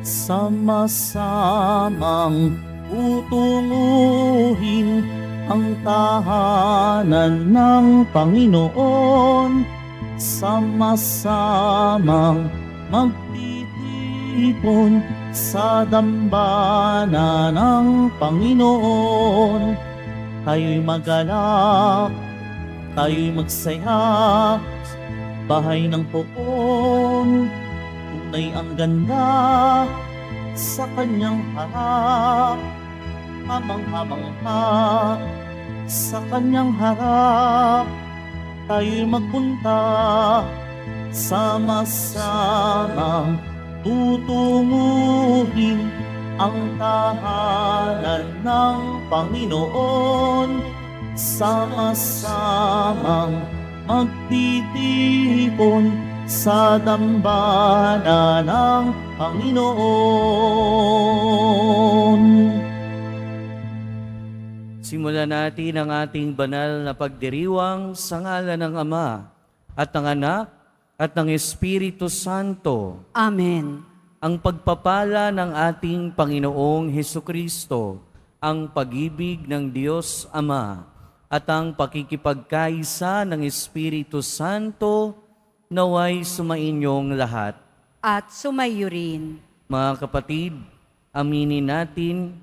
sama-samang tutunguhin ang tahanan ng Panginoon, sama-samang magtitipon sa dambana ng Panginoon. Tayo'y magalak, tayo'y magsaya, bahay ng poon, tunay ang ganda sa kanyang harap, hamang-hamangha sa kanyang harap. Tayo'y magpunta, sama-samang tutunguhin ang tahanan ng Panginoon, sama-samang magtitipon sa dambana ng Panginoon. Simulan natin ang ating banal na pagdiriwang sa ngalan ng Ama at ng Anak at ng Espiritu Santo. Amen. Ang pagpapala ng ating Panginoong Hesukristo, ang pag-ibig ng Diyos Ama, at ang pakikipagkaisa ng Espiritu Santo naway sumainyong lahat. At sumayo rin. Mga kapatid, aminin natin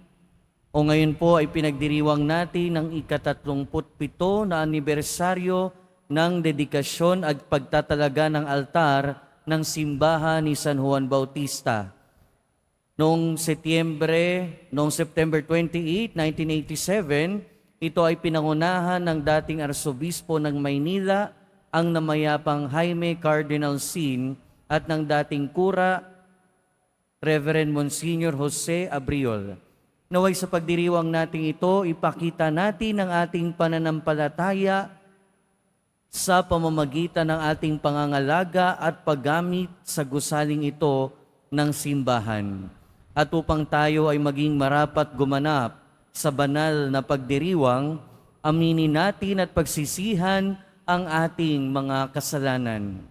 o ngayon po ay pinagdiriwang natin ang ika-37 na anibersaryo ng dedikasyon at pagtatalaga ng altar ng simbahan ni San Juan Bautista. Noong September 28, 1987, ito ay pinangunahan ng dating Arsobispo ng Maynila, ang namayapang Jaime Cardinal Sin, at ng dating Kura, Reverend Monsignor Jose Abriol. Naway sa pagdiriwang natin ito, ipakita natin ang ating pananampalataya sa pamamagitan ng ating pangangalaga at paggamit sa gusaling ito ng simbahan. At upang tayo ay maging marapat gumanap sa banal na pagdiriwang, aminin natin at pagsisihan ang ating mga kasalanan.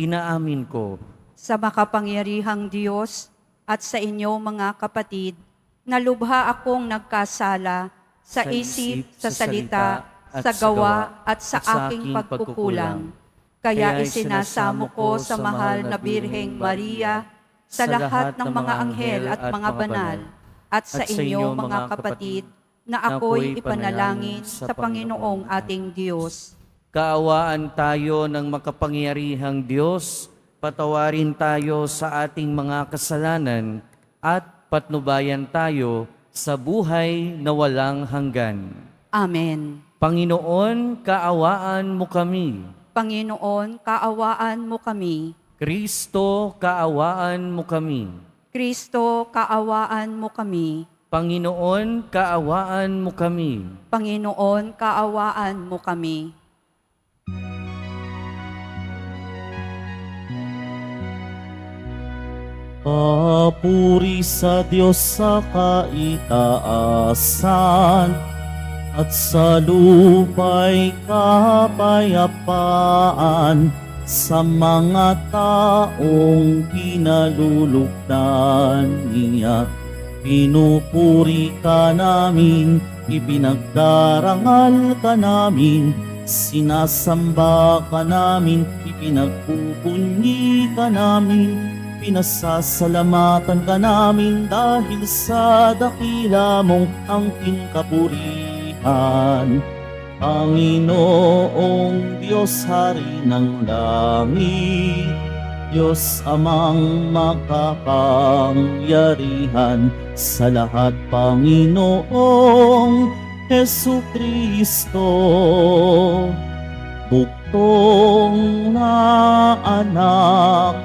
Inaamin ko Sa makapangyarihang Diyos at sa inyo mga kapatid, na lubha akong nagkasala sa isip, sa salita, sa gawa at sa aking pagkukulang. Kaya isinasamo ko sa mahal na Birheng Maria, sa lahat ng mga anghel at mga banal, at sa inyo mga kapatid, na ako'y ipanalangin sa Panginoong ating Diyos. kaawaan tayo ng makapangyarihang Diyos, patawarin tayo sa ating mga kasalanan at patnubayan tayo sa buhay na walang hanggan. Amen. Panginoon, kaawaan mo kami. Panginoon, kaawaan mo kami. Kristo, kaawaan mo kami. Kristo, kaawaan mo kami. Panginoon, kaawaan mo kami. Panginoon, kaawaan mo kami. Papuri sa Diyos sa kaitaasan, at sa lupa'y kapayapaan sa mga taong pinalulugdan niya. Pinupuri ka namin, ipinagdarangal ka namin, sinasamba ka namin, ipinagpupunyi ka namin, pinasasalamatan ka namin dahil sa dakila mong angking kapurihan. Panginoong Diyos, Hari ng langit, Diyos Amang makapangyarihan sa lahat, Panginoong Hesukristo, buktong na anak,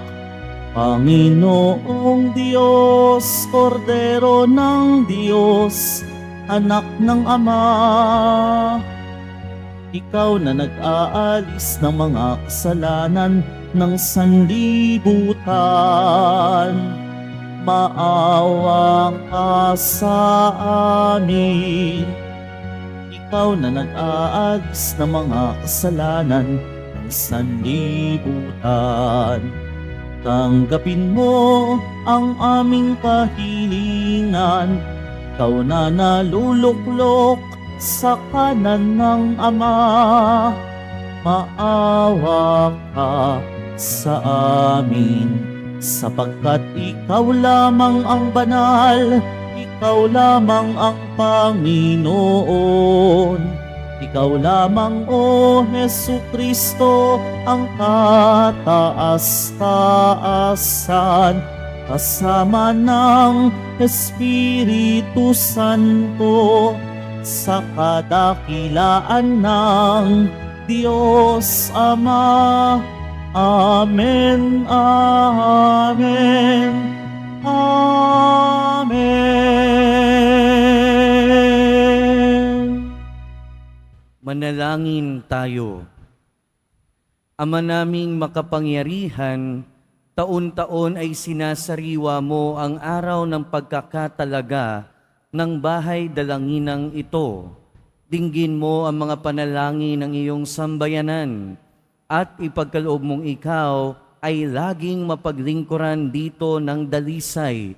Panginoong Diyos, Kordero ng Diyos, anak ng Ama, ikaw na nag-aalis ng mga kasalanan ng sanlibutan, maawa ka sa amin. Ikaw na nag-aalis ng mga kasalanan ng sanlibutan, Tanggapin mo ang aming kahilingan, ikaw na naluluklok sa kanan ng Ama. Maawa ka sa amin, sapagkat ikaw lamang ang banal, ikaw lamang ang Panginoon. Ikaw lamang, O Jesucristo, ang kataas-taasan, kasama ng Espiritu Santo, sa kadakilaan ng Diyos Ama. Amen, Amen, Amen. Manalangin tayo. Ama naming makapangyarihan, taon-taon ay sinasariwa mo ang araw ng pagkakatalaga ng bahay dalanginang ito. Dinggin mo ang mga panalangin ng iyong sambayanan at ipagkaloob mong ikaw ay laging mapaglingkuran dito ng dalisay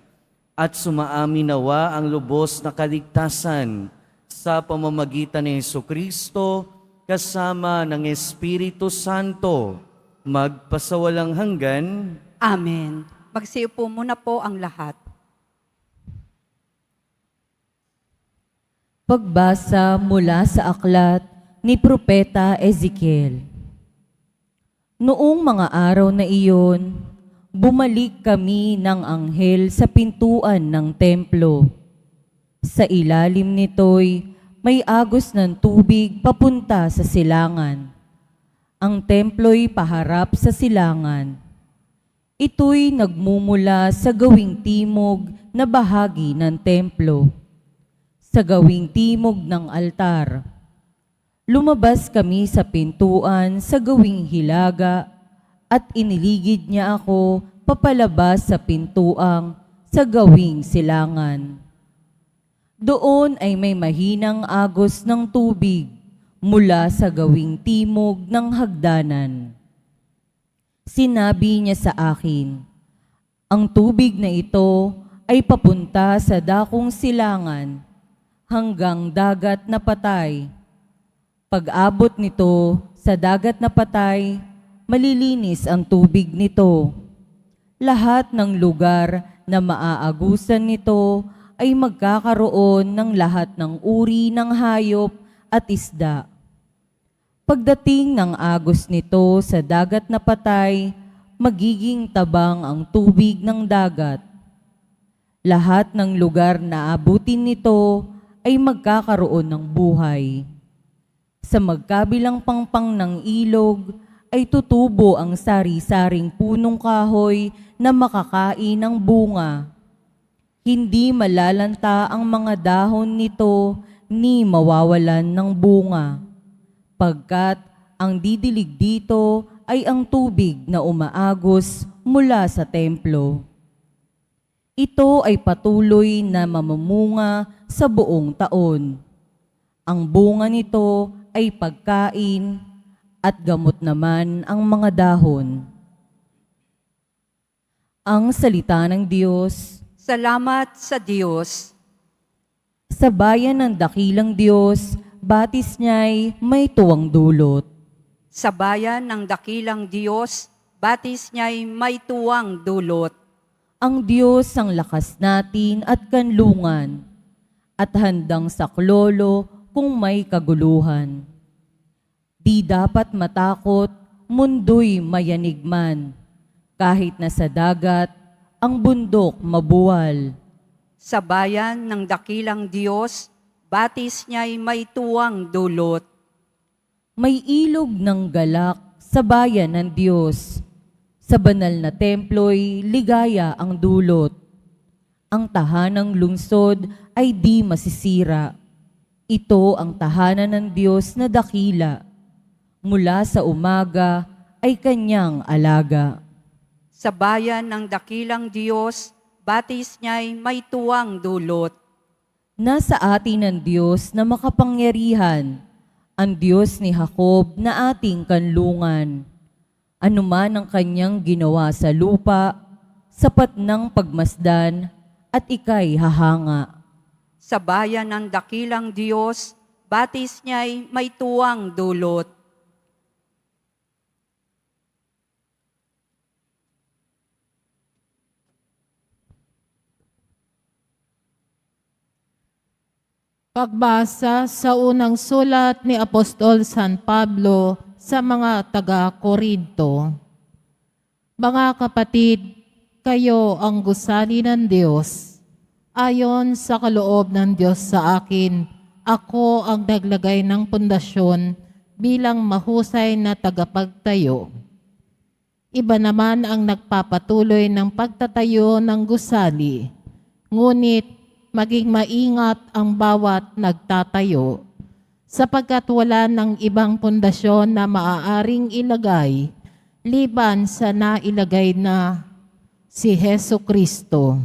at sumaami nawa ang lubos na kaligtasan sa pamamagitan ni Jesucristo kasama ng Espiritu Santo, magpasawalang hanggan. Amen. Magsiupo muna po ang lahat. Pagbasa mula sa aklat ni Propeta Ezekiel. Noong mga araw na iyon, bumalik kami ng anghel sa pintuan ng templo. Sa ilalim nito'y may agos ng tubig papunta sa silangan. Ang templo'y paharap sa silangan. Ito'y nagmumula sa gawing timog na bahagi ng templo, sa gawing timog ng altar. Lumabas kami sa pintuan sa gawing hilaga at iniligid niya ako papalabas sa pintuang sa gawing silangan. Doon ay may mahinang agos ng tubig mula sa gawing timog ng hagdanan. Sinabi niya sa akin, ang tubig na ito ay papunta sa dakong silangan hanggang dagat na patay. Pag-abot nito sa dagat na patay, malilinis ang tubig nito. Lahat ng lugar na maaagusan nito ay magkakaroon ng lahat ng uri ng hayop at isda. Pagdating ng agos nito sa dagat na patay, magiging tabang ang tubig ng dagat. Lahat ng lugar na abutin nito ay magkakaroon ng buhay. Sa magkabilang pangpang ng ilog ay tutubo ang sari-saring punong kahoy na makakain ng bunga. Hindi malalanta ang mga dahon nito ni mawawalan ng bunga, pagkat ang didilig dito ay ang tubig na umaagos mula sa templo. Ito ay patuloy na mamumunga sa buong taon. Ang bunga nito ay pagkain at gamot naman ang mga dahon. Ang salita ng Diyos. Salamat sa Diyos. Sa bayan ng dakilang Diyos, batis niya'y may tuwang dulot. Sa bayan ng dakilang Diyos, batis niya'y may tuwang dulot. Ang Diyos ang lakas natin at kanlungan, at handang saklolo kung may kaguluhan. Di dapat matakot, mundo'y mayanigman, kahit na sa dagat, ang bundok mabuwal. Sa bayan ng dakilang Diyos, batis niya'y may tuwang dulot. May ilog ng galak sa bayan ng Diyos. Sa banal na templo'y ligaya ang dulot. Ang tahanang lungsod ay di masisira. Ito ang tahanan ng Diyos na dakila. Mula sa umaga ay kanyang alaga. Sa bayan ng dakilang Diyos, batis niya'y may tuwang dulot. Nasa atin ang Diyos na makapangyarihan, ang Diyos ni Jacob na ating kanlungan. Anuman ang kanyang ginawa sa lupa, sapat ng pagmasdan at ika'y hahanga. Sa bayan ng dakilang Diyos, batis niya'y may tuwang dulot. Pagbasa sa unang sulat ni Apostol San Pablo sa mga taga-Korinto. Mga kapatid, kayo ang gusali ng Diyos. Ayon sa kaloob ng Diyos sa akin, ako ang naglagay ng pundasyon bilang mahusay na tagapagtayo. Iba naman ang nagpapatuloy ng pagtatayo ng gusali, ngunit maging maingat ang bawat nagtatayo, sapagkat wala ng ibang pundasyon na maaaring ilagay liban sa nailagay na si Hesu Kristo.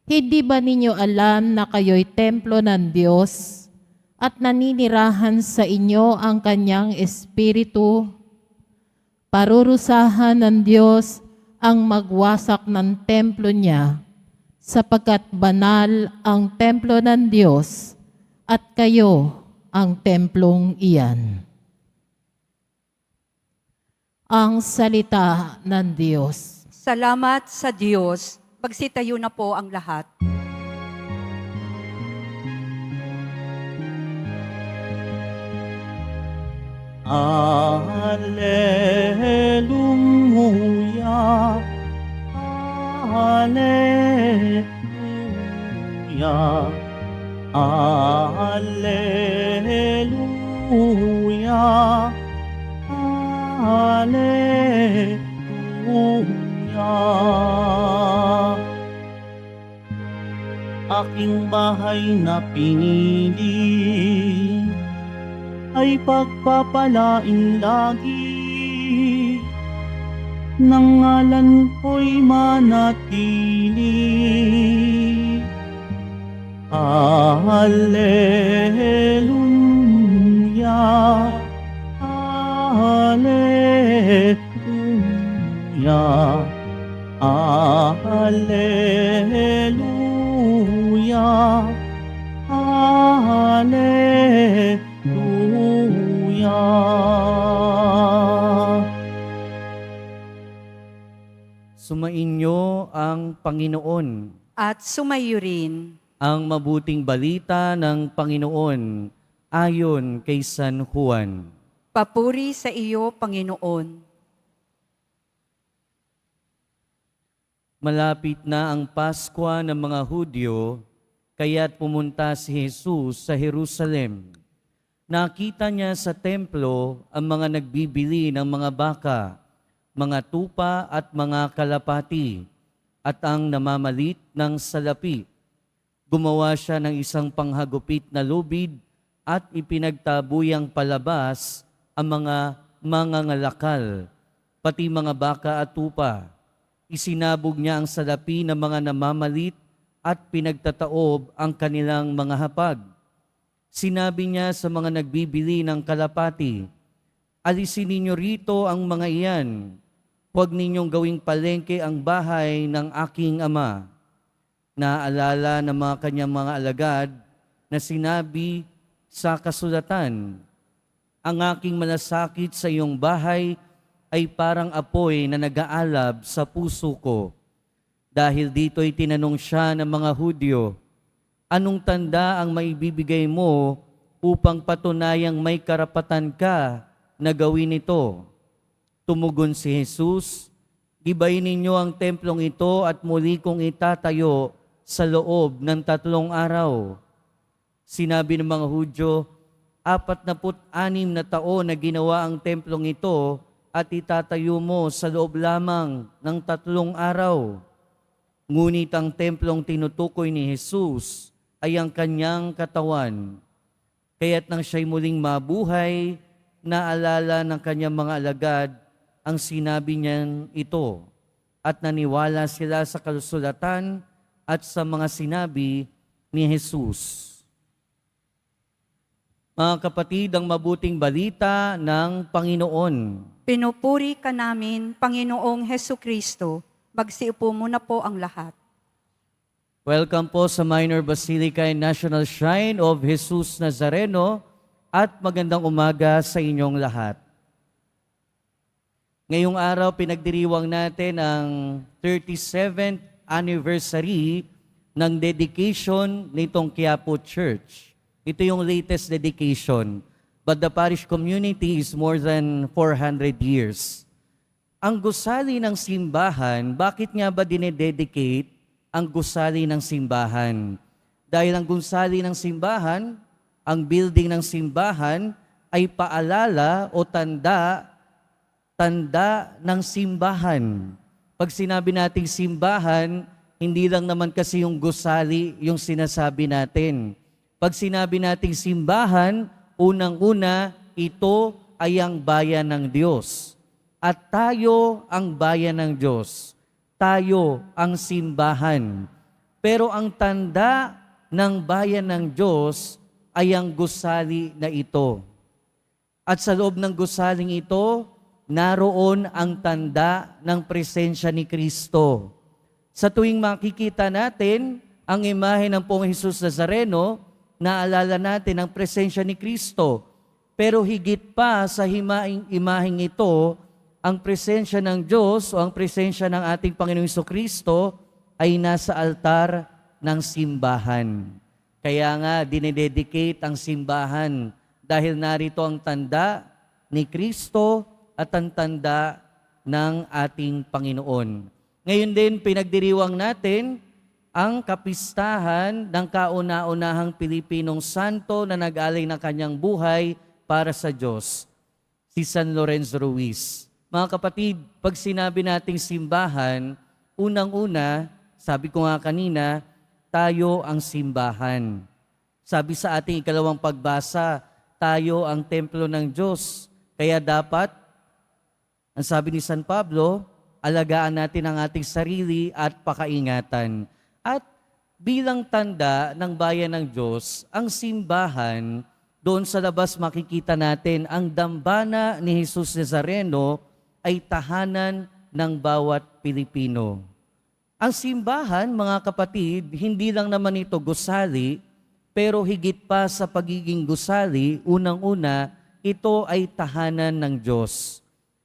Hindi ba ninyo alam na kayo'y templo ng Diyos at naninirahan sa inyo ang kanyang Espiritu? Parurusahan ng Diyos ang magwasak ng templo niya, sapagkat banal ang templo ng Diyos at kayo ang templong iyan. Ang salita ng Diyos. Salamat sa Diyos. Magsitayo na po ang lahat. Alleluia, Alleluia, Alleluia, Alleluia. Aking bahay na pinili ay pagpapalain lagi, nang ngalan ko'y manatili. Alleluia, Alleluia, Alleluia, Alleluia. Sumainyo ang Panginoon. At sumayo rin. Ang mabuting balita ng Panginoon ayon kay San Juan. Papuri sa iyo, Panginoon. Malapit na ang Pasko ng mga Hudyo, kaya't pumunta si Jesus sa Jerusalem. Nakita niya sa templo ang mga nagbibili ng mga baka, mga tupa at mga kalapati, at ang namamalit ng salapi. Gumawa siya ng isang panghagupit na lubid at ipinagtabuyang palabas ang mga mangangalakal, pati mga baka at tupa. Isinabog niya ang salapi ng mga namamalit at pinagtataob ang kanilang mga hapag. Sinabi niya sa mga nagbibili ng kalapati, "Alisin ninyo rito ang mga iyan. Huwag ninyong gawing palengke ang bahay ng aking ama." Naalala ng mga kanyang mga alagad na sinabi sa kasulatan, "Ang aking malasakit sa iyong bahay ay parang apoy na nag-aalab sa puso ko." Dahil dito'y tinanong siya ng mga Hudyo, "Anong tanda ang maibibigay mo upang patunayang may karapatan ka na gawin ito?" Tumugon si Jesus, "Gibayin ninyo ang templong ito at muli kong itatayo sa loob ng 3 araw." Sinabi ng mga Hudyo, 46 na taon na ginawa ang templong ito at itatayo mo sa loob lamang ng 3 araw. Ngunit ang templong tinutukoy ni Jesus ay ang kanyang katawan. Kaya't nang siya'y muling mabuhay, naalala ng kanyang mga alagad ang sinabi niyang ito, at naniwala sila sa kasulatan at sa mga sinabi ni Jesus. Mga kapatid, ang mabuting balita ng Panginoon. Pinupuri ka namin, Panginoong Heso Kristo. Magsiupo muna po ang lahat. Welcome po sa Minor Basilica and National Shrine of Jesus Nazareno at magandang umaga sa inyong lahat. Ngayong araw, pinagdiriwang natin ang 37th anniversary ng dedication nitong Quiapo Church. Ito yung latest dedication, but the parish community is more than 400 years. Ang gusali ng simbahan, bakit nga ba dinededicate ang gusali ng simbahan? Dahil ang gusali ng simbahan, ang building ng simbahan ay paalala o tanda ng simbahan. Pag sinabi nating simbahan, hindi lang naman kasi yung gusali yung sinasabi natin. Pag sinabi nating simbahan, unang-una, ito ay ang bayan ng Diyos. At tayo ang bayan ng Diyos. Tayo ang simbahan. Pero ang tanda ng bayan ng Diyos ay ang gusali na ito. At sa loob ng gusaling ito, naroon ang tanda ng presensya ni Kristo. Sa tuwing makikita natin ang imahe ng Poong Jesus Nazareno, naalala natin ang presensya ni Kristo. Pero higit pa sa imaheng ito, ang presensya ng Diyos o ang presensya ng ating Panginoong Jesucristo ay nasa altar ng simbahan. Kaya nga dinededicate ang simbahan dahil narito ang tanda ni Kristo at ang tanda ng ating Panginoon. Ngayon din pinagdiriwang natin ang kapistahan ng kauna-unahang Pilipinong santo na nag-alay ng kanyang buhay para sa Diyos, si San Lorenzo Ruiz. Mga kapatid, pag sinabi nating simbahan, unang-una, sabi ko nga kanina, tayo ang simbahan. Sabi sa ating ikalawang pagbasa, tayo ang templo ng Diyos. Kaya dapat, ang sabi ni San Pablo, alagaan natin ang ating sarili at pakaingatan. At bilang tanda ng bayan ng Diyos, ang simbahan, doon sa labas makikita natin ang dambana ni Jesus Nazareno ay tahanan ng bawat Pilipino. Ang simbahan, mga kapatid, hindi lang naman ito gusali, pero higit pa sa pagiging gusali, unang-una, ito ay tahanan ng Diyos.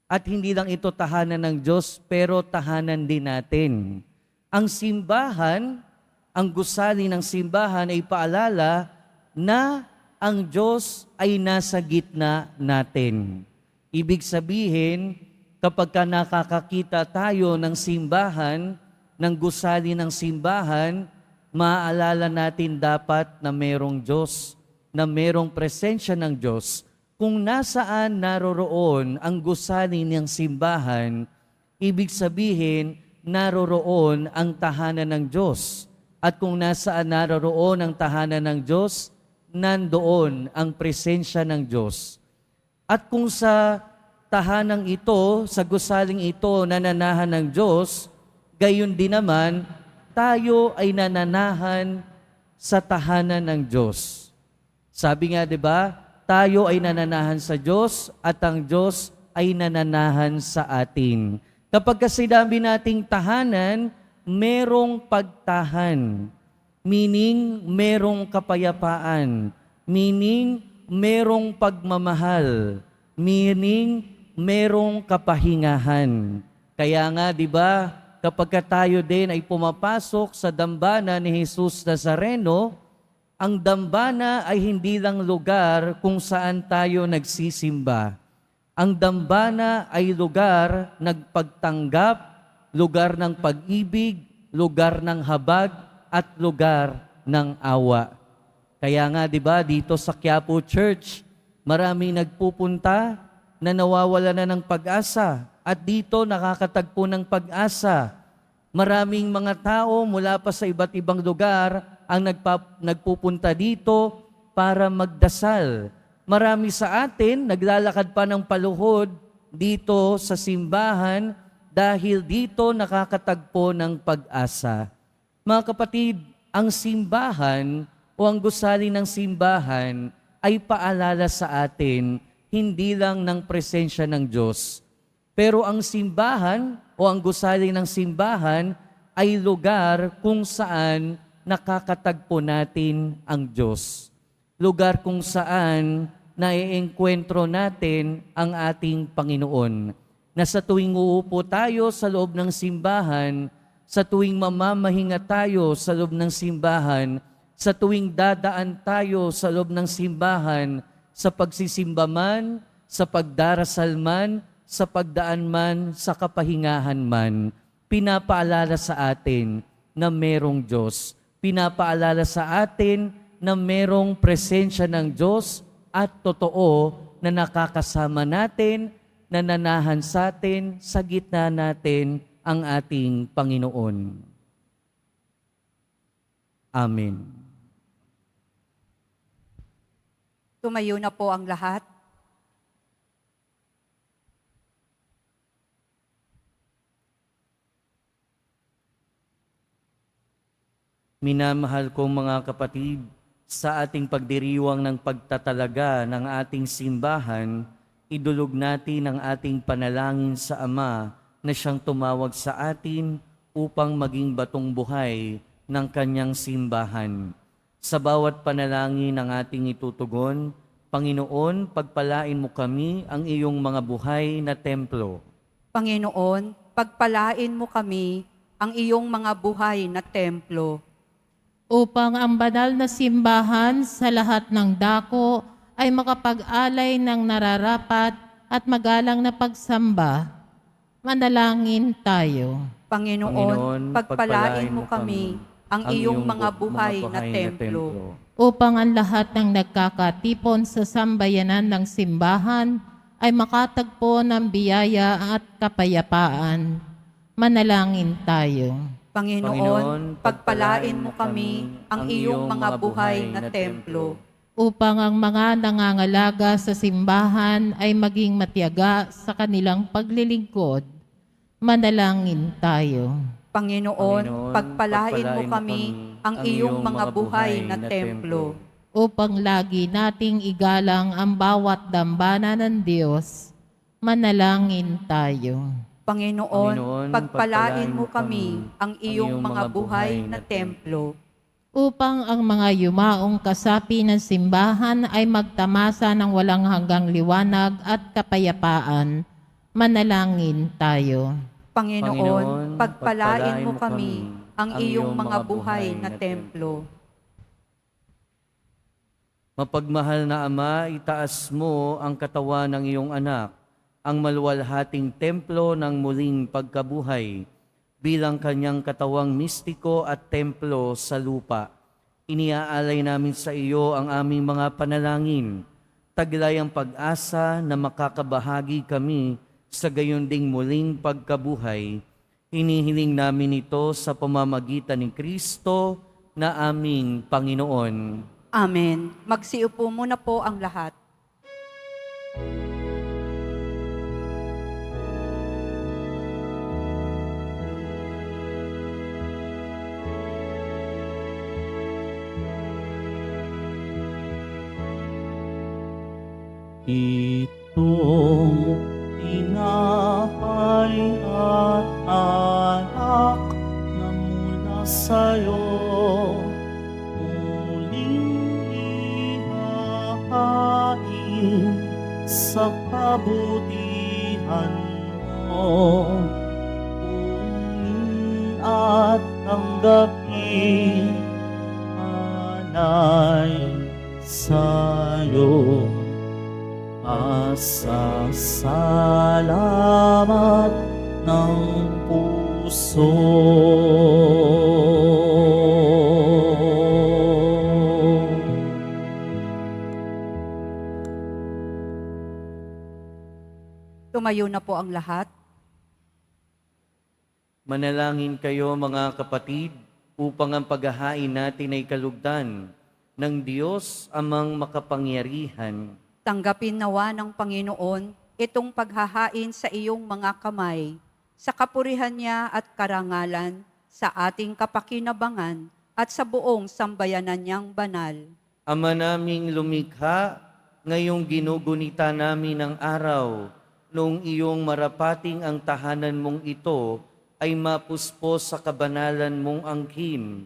At hindi lang ito tahanan ng Diyos, pero tahanan din natin. Ang simbahan, ang gusali ng simbahan ay paalala na ang Diyos ay nasa gitna natin. Ibig sabihin, kapag nakakakita tayo ng simbahan, ng gusali ng simbahan, maaalala natin dapat na merong Diyos, na merong presensya ng Diyos. Kung nasaan naroroon ang gusali ng simbahan, ibig sabihin, naroroon ang tahanan ng Diyos. At kung nasaan naroroon ang tahanan ng Diyos, nandoon ang presensya ng Diyos. At kung sa tahanang ito, sa gusaling ito, nananahan ng Diyos, gayon din naman, tayo ay nananahan sa tahanan ng Diyos. Sabi nga, di ba, tayo ay nananahan sa Diyos at ang Diyos ay nananahan sa atin. Kapag kasi dami nating tahanan, merong pagtahan. Meaning, merong kapayapaan. Meaning, merong pagmamahal. Meaning, merong kapahingahan. Kaya nga, di ba, kapag tayo din ay pumapasok sa dambana ni Jesus Nazareno, ang dambana ay hindi lang lugar kung saan tayo nagsisimba. Ang dambana ay lugar nagpagtanggap, lugar ng pag-ibig, lugar ng habag, at lugar ng awa. Kaya nga, di ba, dito sa Quiapo Church, maraming nagpupunta na nawawala na ng pag-asa. At dito nakakatagpo ng pag-asa. Maraming mga tao mula pa sa iba't ibang lugar ang nagpupunta dito para magdasal. Marami sa atin naglalakad pa ng paluhod dito sa simbahan dahil dito nakakatagpo ng pag-asa. Mga kapatid, ang simbahan o ang gusali ng simbahan ay paalala sa atin hindi lang ng presensya ng Diyos, pero ang simbahan o ang gusali ng simbahan ay lugar kung saan nakakatagpo natin ang Diyos. Lugar kung saan naiengkwentro natin ang ating Panginoon. Na sa tuwing uupo tayo sa loob ng simbahan, sa tuwing mamamahinga tayo sa loob ng simbahan, sa tuwing dadaan tayo sa loob ng simbahan, sa pagsisimba man, sa pagdarasal man, sa pagdaan man, sa kapahingahan man, pinapaalala sa atin na merong Diyos. Pinapaalala sa atin na merong presensya ng Diyos at totoo na nakakasama natin, nananahan sa atin, sa gitna natin ang ating Panginoon. Amen. Tumayo na po ang lahat. Minamahal kong mga kapatid, sa ating pagdiriwang ng pagtatalaga ng ating simbahan, idulog natin ang ating panalangin sa Ama na siyang tumawag sa atin upang maging batong buhay ng kanyang simbahan. Sa bawat panalangin ng ating itutugon, Panginoon, pagpalain mo kami ang iyong mga buhay na templo. Panginoon, pagpalain mo kami ang iyong mga buhay na templo. Upang ang banal na simbahan sa lahat ng dako ay makapag-alay ng nararapat at magalang na pagsamba. Manalangin tayo. Panginoon, pagpalain mo kami ang iyong mga buhay na templo. Upang ang lahat ng nagkakatipon sa sambayanan ng simbahan ay makatagpo ng biyaya at kapayapaan. Manalangin tayo. Panginoon, pagpalain mo kami ang iyong mga buhay na templo. Upang ang mga nangangalaga sa simbahan ay maging matiyaga sa kanilang paglilingkod. Manalangin tayo. Panginoon, pagpalain mo kami ang iyong mga buhay na templo. Upang lagi nating igalang ang bawat dambana ng Diyos. Manalangin tayo. Panginoon, pagpalain mo kami ang iyong mga buhay na templo. Upang ang mga yumaong kasapi ng simbahan ay magtamasa ng walang hanggang liwanag at kapayapaan. Manalangin tayo. Panginoon, pagpalain mo kami ang iyong mga buhay na templo. Mapagmahal na Ama, itaas mo ang katawan ng iyong anak, ang maluwalhating templo ng muling pagkabuhay, bilang kanyang katawang mistiko at templo sa lupa. Iniaalay namin sa iyo ang aming mga panalangin, taglay ang pag-asa na makakabahagi kami sa gayon ding muling pagkabuhay. Hinihiling namin ito sa pamamagitan ni Kristo na aming Panginoon. Amen. Magsiupo muna po ang lahat. Itong tinapay at alak na mula sa'yo, muling ihahain sa kabutihan mo. Kunin at tanggapin, alay sa'yo. Asa salamat ng puso. Tumayo na po ang lahat. Manalangin kayo mga kapatid upang ang paghahain natin ay kalugdan ng Diyos amang makapangyarihan. Tanggapin nawa ng Panginoon itong paghahain sa iyong mga kamay, sa kapurihan niya at karangalan, sa ating kapakinabangan at sa buong sambayanan niyang banal. Ama naming lumikha, ngayong ginugunita namin ang araw, noong iyong marapating ang tahanan mong ito ay mapuspos sa kabanalan mong angkin.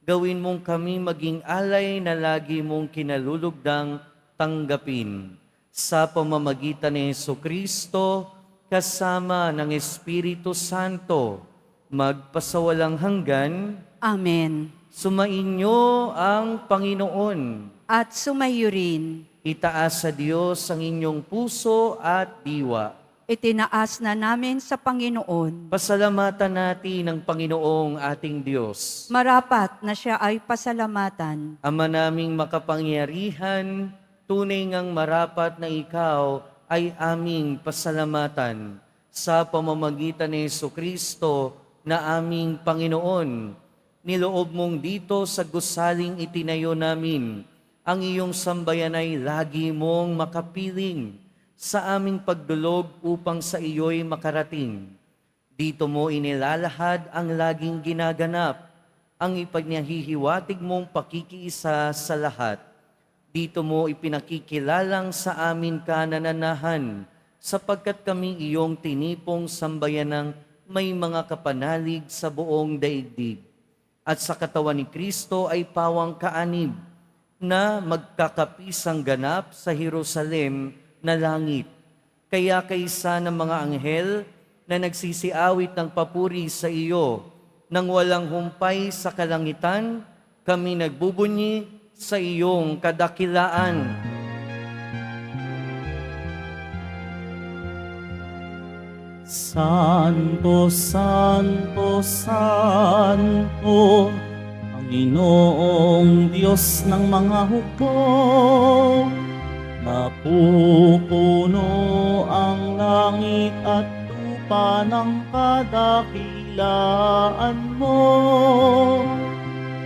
Gawin mong kami maging alay na lagi mong kinalulugdang tanggapin. Sa pamamagitan ni Jesucristo, kasama ng Espiritu Santo, magpasawalang hanggan. Amen. Sumainyo ang Panginoon. At sumayo rin. Itaas sa Diyos ang inyong puso at diwa. Itinaas na namin sa Panginoon. Pasalamatan natin ang Panginoong ating Diyos. Marapat na siya ay pasalamatan. Ama naming makapangyarihan, tunay ngang marapat na ikaw ay aming pasalamatan sa pamamagitan ni Jesucristo na aming Panginoon. Niloob mong dito sa gusaling itinayo namin, ang iyong sambayan ay lagi mong makapiling sa aming pagdulog upang sa iyo'y makarating. Dito mo inilalahad ang laging ginaganap, ang ipagnahihiwatig mong pakikiisa sa lahat. Dito mo ipinakikilalang sa amin kanananahan, sapagkat kami iyong tinipong sambayanang may mga kapanalig sa buong daigdig. At sa katawan ni Kristo ay pawang kaanib na magkakapisang ganap sa Jerusalem na langit. Kaya kaysa ng mga anghel na nagsisiawit ng papuri sa iyo, nang walang humpay sa kalangitan, kami nagbubunyi sa iyong kadakilaan. Santo, Santo, Santo, Panginoong Diyos ng mga hukbo, napupuno ang langit at lupa ng kadakilaan mo.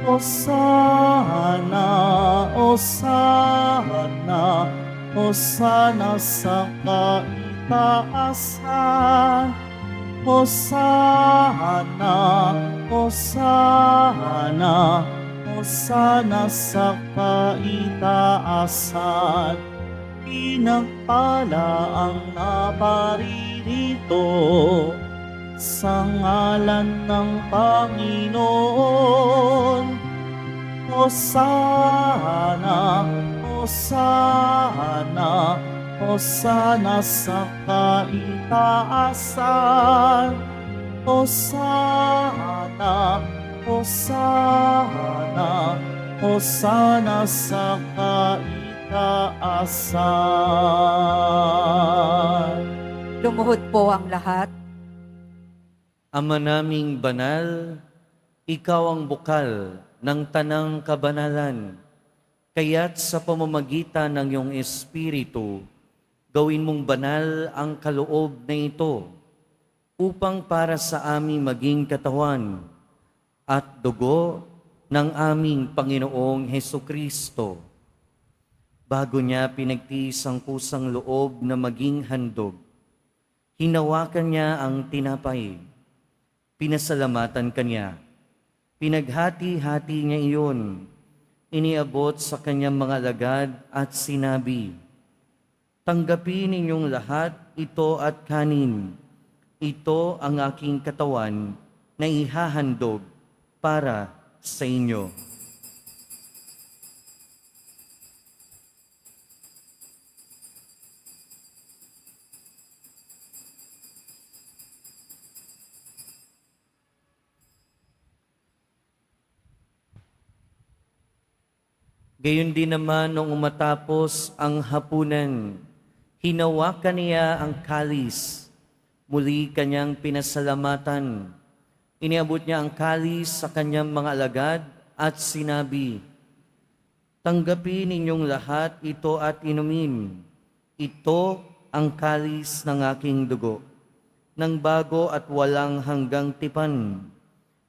Hosana, Hosana, Hosana sa kaitaasan. Hosana, Hosana, Hosana sa kaitaasan. Pinagpala ang naparirito sa ngalan ng Panginoon. Hosana, Hosana, Hosana sa kaitaasan. Hosana, Hosana, Hosana sa kaitaasan. Lumuhod po ang lahat. Ama naming banal, ikaw ang bukal ng tanang kabanalan. Kaya't sa pamamagitan ng iyong Espiritu, gawin mong banal ang kaloob na ito upang para sa aming maging katawan at dugo ng aming Panginoong Hesukristo. Bago niya pinagtiis ang kusang loob na maging handog, hinawakan niya ang tinapay. Pinasalamatan kanya. Pinaghati-hati niya iyon. Iniabot sa kanyang mga alagad at sinabi, "Tanggapin ninyong lahat ito at kanin. Ito ang aking katawan na ihahandog para sa inyo." Gayon din naman nung matapos ang hapunan, hinawakan niya ang kalis. Muli kanyang pinasalamatan. Iniabot niya ang kalis sa kanyang mga alagad at sinabi, "Tanggapin ninyong lahat ito at inumin. Ito ang kalis ng aking dugo, ng bago at walang hanggang tipan.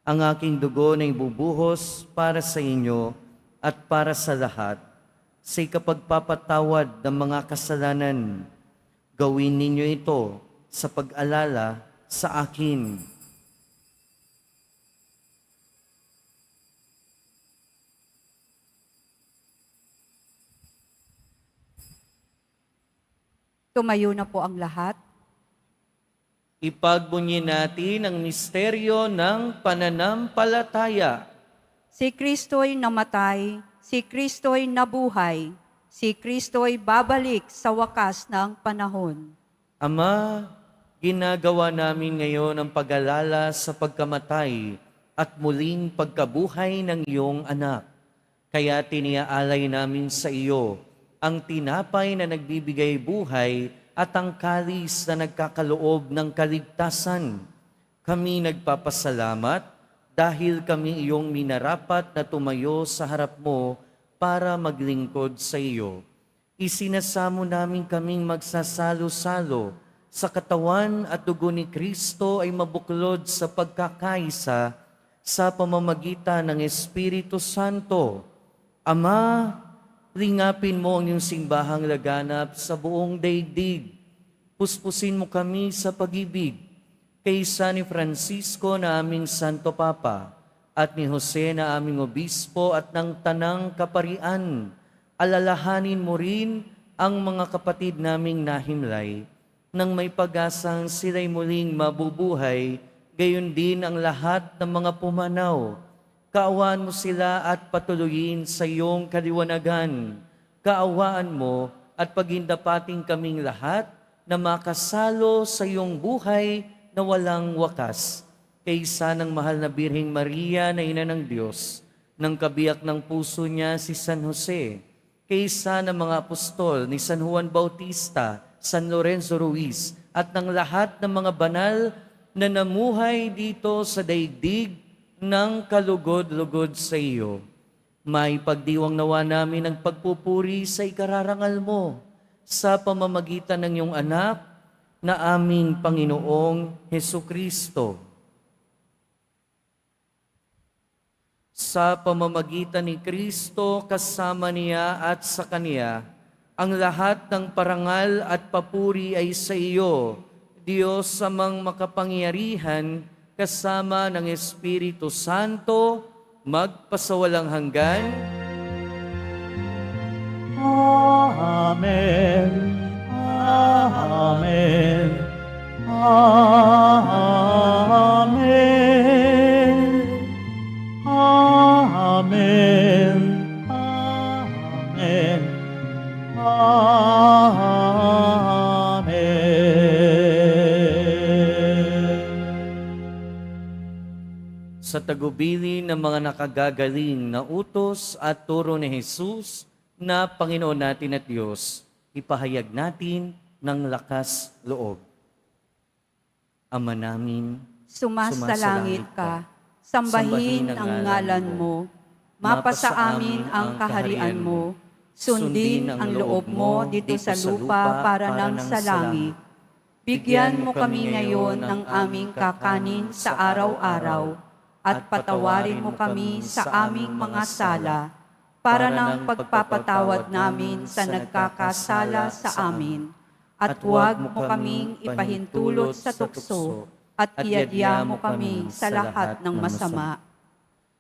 Ang aking dugo na ibubuhos para sa inyo at para sa lahat, sa ikapagpapatawad ng mga kasalanan. Gawin ninyo ito sa pag-alala sa akin." Tumayo na po ang lahat. Ipagbunyi natin ang misteryo ng pananampalataya. Si Kristo'y namatay, si Kristo'y nabuhay, si Kristo'y babalik sa wakas ng panahon. Ama, ginagawa namin ngayon ang pag-alala sa pagkamatay at muling pagkabuhay ng iyong anak. Kaya tiniaalay namin sa iyo ang tinapay na nagbibigay buhay at ang kalis na nagkakaloob ng kaligtasan. Kami nagpapasalamat dahil kami iyong minarapat na tumayo sa harap mo para maglingkod sa iyo. Isinasamo namin kaming magsasalo-salo sa katawan at dugo ni Kristo ay mabuklod sa pagkakaisa sa pamamagitan ng Espiritu Santo. Ama, lingapin mo ang iyong simbahang laganap sa buong daigdig. Puspusin mo kami sa pag-ibig kay San Francisco na aming Santo Papa at ni Jose na aming Obispo at ng Tanang Kaparian. Alalahanin mo rin ang mga kapatid naming nahimlay nang may pag-asang sila'y muling mabubuhay, gayon din ang lahat ng mga pumanaw. Kaawaan mo sila at patuloyin sa iyong kaliwanagan. Kaawaan mo at pagindapating kaming lahat na makasalo sa iyong buhay na walang wakas. Kaysa ng mahal na Birheng Maria na Ina ng Diyos, ng kabiyak ng puso niya si San Jose, kaysa ng mga apostol ni San Juan Bautista, San Lorenzo Ruiz, at ng lahat ng mga banal na namuhay dito sa daigdig ng kalugod-lugod sa iyo. May pagdiwang nawa namin ang pagpupuri sa ikararangal mo sa pamamagitan ng iyong anak na aming Panginoong Hesukristo. Sa pamamagitan ni Kristo, kasama niya at sa Kaniya, ang lahat ng parangal at papuri ay sa iyo, Diyos amang makapangyarihan, kasama ng Espiritu Santo, magpasawalang hanggan. Amen. Amen. Amen. Amen. Amen. Amen. Sa tagubili ng mga nakagagaling na utos at turo ni Jesus na Panginoon natin at Diyos, ipahayag natin ng lakas loob. Ama namin, Sumasalangit ka, sambahin ang ngalan mo, mapasa amin ang kaharian mo, sundin ang loob mo dito sa lupa para nang sa langit. Bigyan mo kami ngayon ng aming kakanin sa araw-araw, at patawarin mo kami sa aming mga sala, para nang pagpapatawad namin sa nagkakasala sa amin. At huwag mo kaming ipahintulot sa tukso, at iadya mo kami sa lahat ng masama.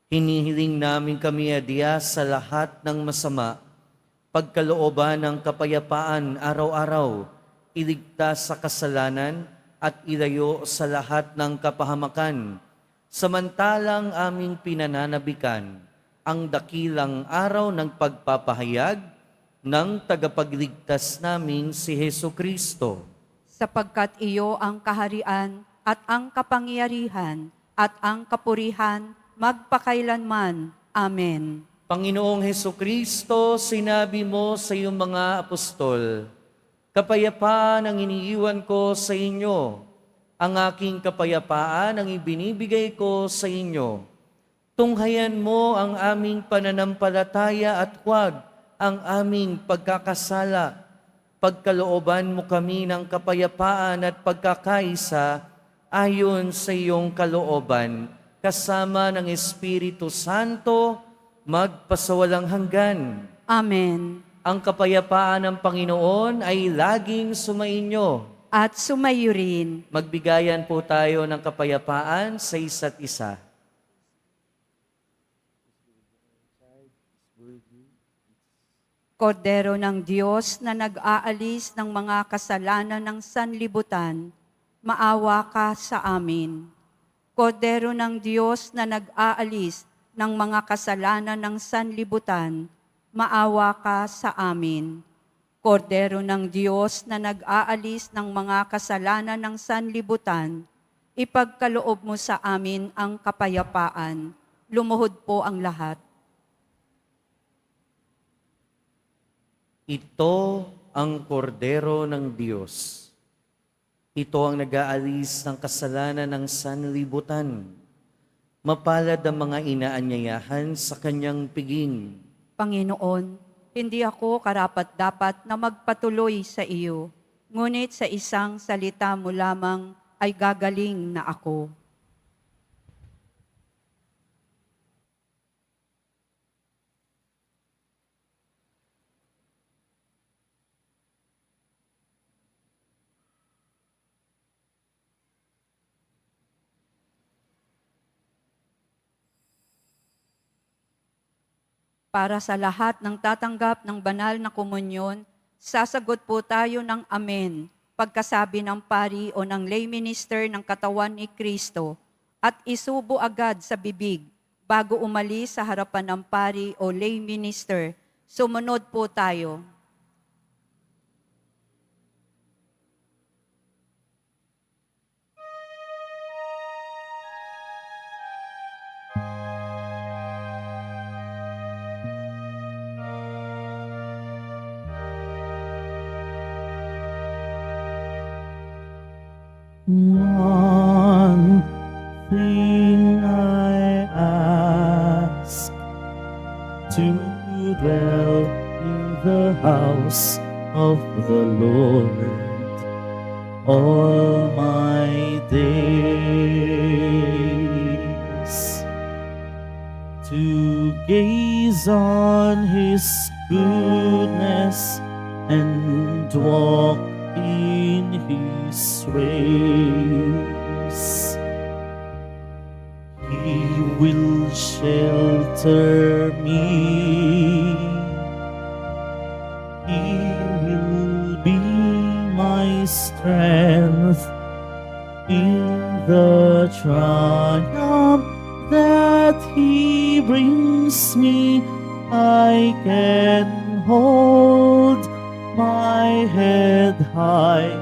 hinihiling namin kami adya sa lahat ng masama, pagkalooban ng kapayapaan araw-araw, iligtas sa kasalanan at ilayo sa lahat ng kapahamakan. Samantalang aming pinananabikan ang dakilang araw ng pagpapahayag ng tagapagligtas namin si Hesu Kristo. Sapagkat iyo ang kaharian at ang kapangyarihan at ang kapurihan magpakailanman. Amen. Panginoong Hesu Kristo, sinabi mo sa iyong mga apostol, kapayapaan ang iniiwan ko sa inyo, ang aking kapayapaan ang ibinibigay ko sa inyo. Tunghayan mo ang aming pananampalataya at huwag ang aming pagkakasala. Pagkalooban mo kami ng kapayapaan at pagkakaisa ayon sa iyong kalooban, kasama ng Espiritu Santo, magpasawalang hanggan. Amen. Ang kapayapaan ng Panginoon ay laging sumainyo. At sumayo rin. Magbigayan po tayo ng kapayapaan sa isa't isa. Kordero ng Diyos na nag-aalis ng mga kasalanan ng sanlibutan, maawa ka sa amin. Kordero ng Diyos na nag-aalis ng mga kasalanan ng sanlibutan, maawa ka sa amin. Kordero ng Diyos na nag-aalis ng mga kasalanan ng sanlibutan, ipagkaloob mo sa amin ang kapayapaan. Lumuhod po ang lahat. Ito ang kordero ng Diyos. Ito ang nag-aalis ng kasalanan ng sanlibutan. Mapalad ang mga inaanyayahan sa kanyang piging. Panginoon, hindi ako karapat-dapat na magpatuloy sa iyo, ngunit sa isang salita mo lamang ay gagaling na ako. Para sa lahat ng tatanggap ng banal na komunyon, sasagot po tayo ng Amen pagkasabi ng pari o ng lay minister ng katawan ni Kristo at isubo agad sa bibig bago umalis sa harapan ng pari o lay minister. Sumunod po tayo. One thing I ask, to dwell in the house of the Lord all my days, to gaze on His goodness and walk in His ways. He will shelter me. He will be my strength in the triumph that He brings me. I can hold my head high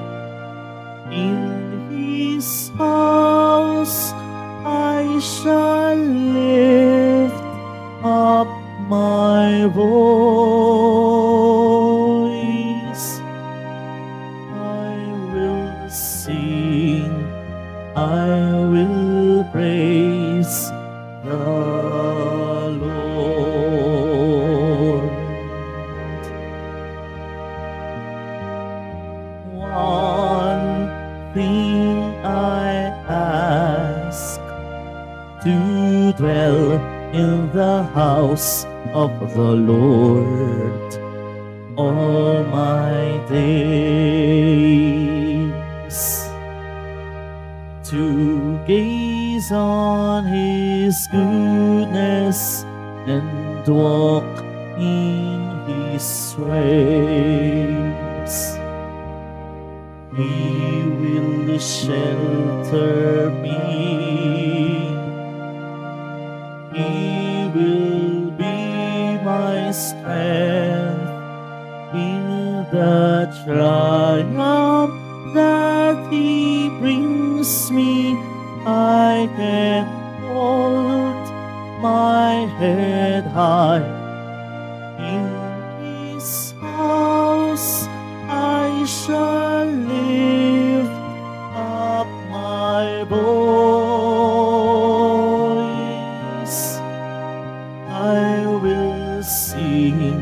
in His house. I shall lift up my voice. I will sing, I will praise the Lord. One thing I ask, to dwell in the house of the Lord all my days, to gaze on His goodness and walk in His ways. He will shelter me. He will be my strength in the triumph that He brings me. I can hold my head high in His house. I shall lift up my voice. I will sing,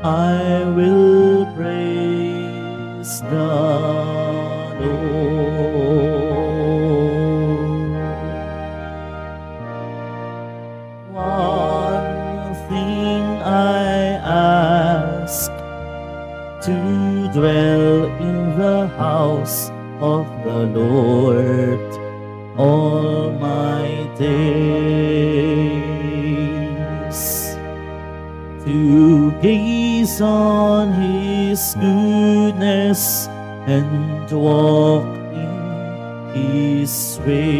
I will praise the Lord. One thing I ask, to dwell in the house of the Lord all my days, to gaze gaze on His goodness and walk in His ways.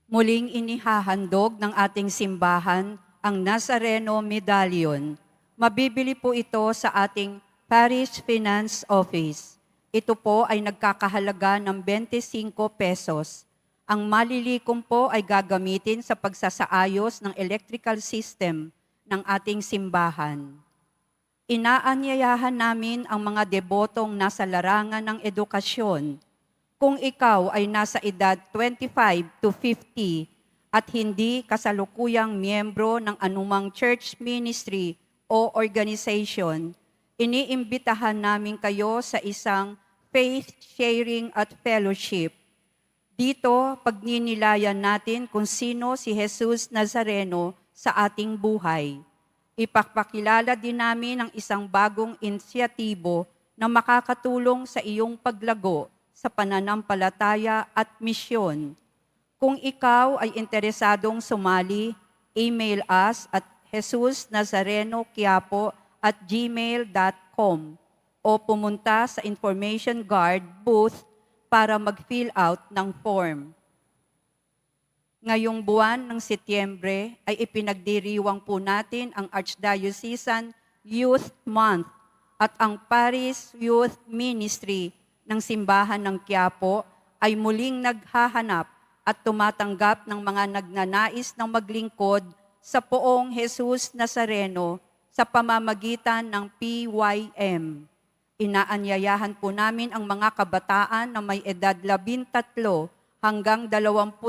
Muling inihahandog ng ating simbahan ang Nazareno Medallion. Mabibili po ito sa ating Parish Finance Office. Ito po ay nagkakahalaga ng 25 pesos. Ang malilikom po ay gagamitin sa pagsasaayos ng electrical system ng ating simbahan. Inaanyayahan namin ang mga debotong nasa larangan ng edukasyon. Kung ikaw ay nasa edad 25 to 50 at hindi kasalukuyang miyembro ng anumang church ministry o organization, iniimbitahan namin kayo sa isang faith sharing at fellowship. Dito, pagninilayan natin kung sino si Jesus Nazareno sa ating buhay. Ipagpakilala din namin ang isang bagong inisyatibo na makakatulong sa iyong paglago sa pananampalataya at misyon. Kung ikaw ay interesadong sumali, email us at jesusnazarenoquiapo@gmail.com o pumunta sa Information Guard booth para mag-fill out ng form. Ngayong buwan ng Setyembre ay ipinagdiriwang po natin ang Archdiocesan Youth Month at ang Paris Youth Ministry ng Simbahan ng Quiapo ay muling naghahanap at tumatanggap ng mga nagnanais ng maglingkod sa Poong Jesus Nazareno sa pamamagitan ng PYM. Inaanyayahan po namin ang mga kabataan na may edad 13 hanggang 24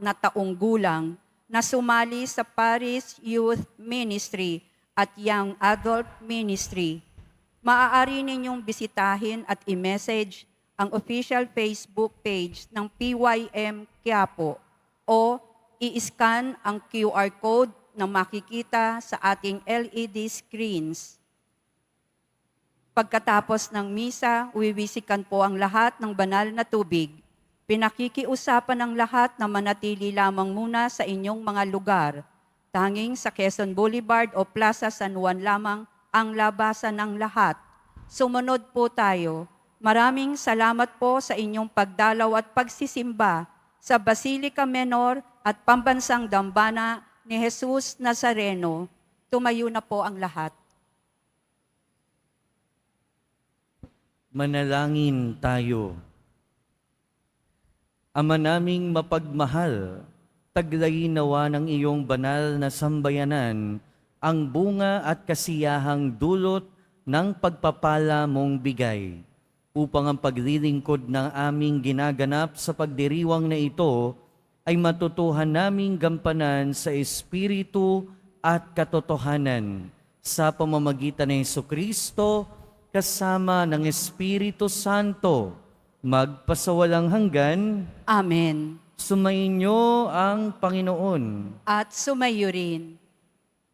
na taong gulang na sumali sa Paris Youth Ministry at Young Adult Ministry. Maaari ninyong bisitahin at i-message ang official Facebook page ng PYM Quiapo o i-scan ang QR code na makikita sa ating LED screens. Pagkatapos ng misa, wiwisikan po ang lahat ng banal na tubig. Pinakikiusapan ng lahat na manatili lamang muna sa inyong mga lugar. Tanging sa Quezon Boulevard o Plaza San Juan lamang ang labasan ng lahat. Sumunod po tayo. Maraming salamat po sa inyong pagdalaw at pagsisimba sa Basilica Menor at Pambansang Dambana ni Jesus Nazareno. Tumayo na po ang lahat. Manalangin tayo. Ama naming mapagmahal, taglayin nawa ng iyong banal na sambayanan ang bunga at kasiyahang dulot ng pagpapala mong bigay, upang ang paglilingkod ng aming ginaganap sa pagdiriwang na ito ay matutuhan naming gampanan sa Espiritu at katotohanan sa pamamagitan ng Jesucristo kasama ng Espiritu Santo, magpasawalang hanggan. Amen. Sumainyo ang Panginoon. At sumayo rin.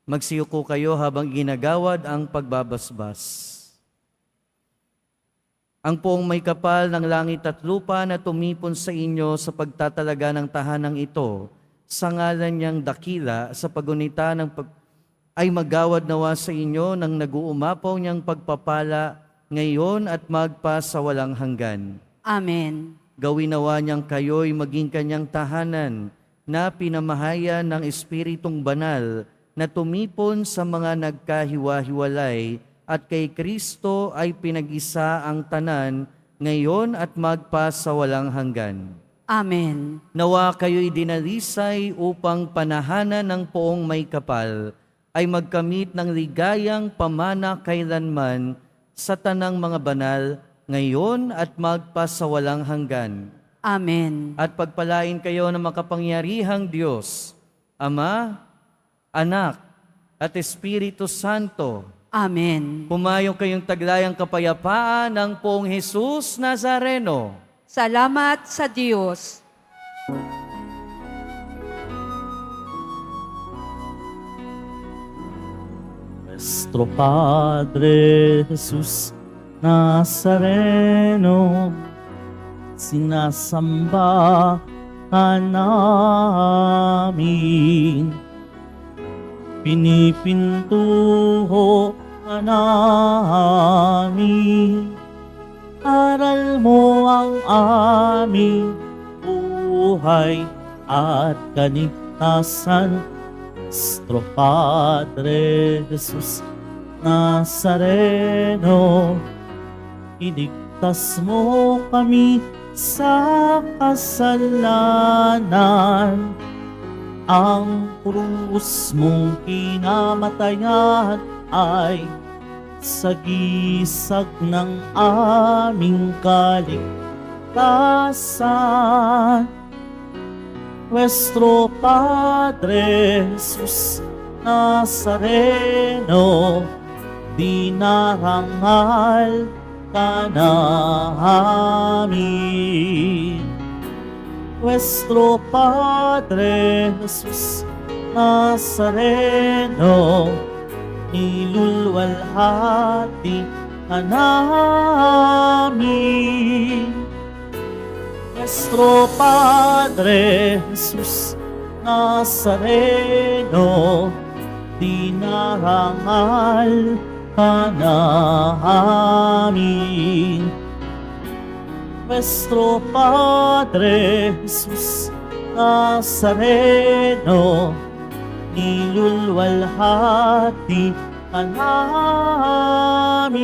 Magsiyuko kayo habang ginagawad ang pagbabasbas. Ang poong may kapal ng langit at lupa na tumipon sa inyo sa pagtatalaga ng tahanang ito, sa ngalan niyang dakila sa pagunita ay magawad nawa sa inyo ng nag-uumapaw niyang pagpapala ngayon at magpasawalang hanggan. Amen. Gawin nawa niyang kayo'y maging kanyang tahanan na pinamahayan ng Espiritong Banal na tumipon sa mga nagkahiwa-hiwalay at kay Kristo ay pinag-isa ang tanan ngayon at magpasawalang hanggan. Amen. Nawa kayo'y dinalisay upang panahanan ng poong may kapal ay magkamit ng ligayang pamana kailanman sa tanang mga banal ngayon at magpasawalang hanggan. Amen. At pagpalain kayo ng makapangyarihang Diyos, Ama, Anak, at Espiritu Santo. Amen. Pumayo kayong taglayang kapayapaan ng poong Jesus Nazareno. Salamat sa Diyos. Nuestro Padre Jesus Nazareno, sinasamba ka namin. Pinipintuho ka namin. Aral mo ang aming buhay at kaligtasan. Nuestro Padre Jesus Nazareno, iligtas mo kami sa kasalanan. Ang krus mong kinamatayan ay sagisag ng aming kaligtasan. Nuestro Padre Jesus Nazareno, dinarangal ka namin. Nuestro Padre Jesus Nazareno, nilulwalhati ka namin. Nuestro Padre Jesus Nazareno, dinarangal ka namin. Nuestro Padre Jesus Nazareno, nilulwalhati ka namin.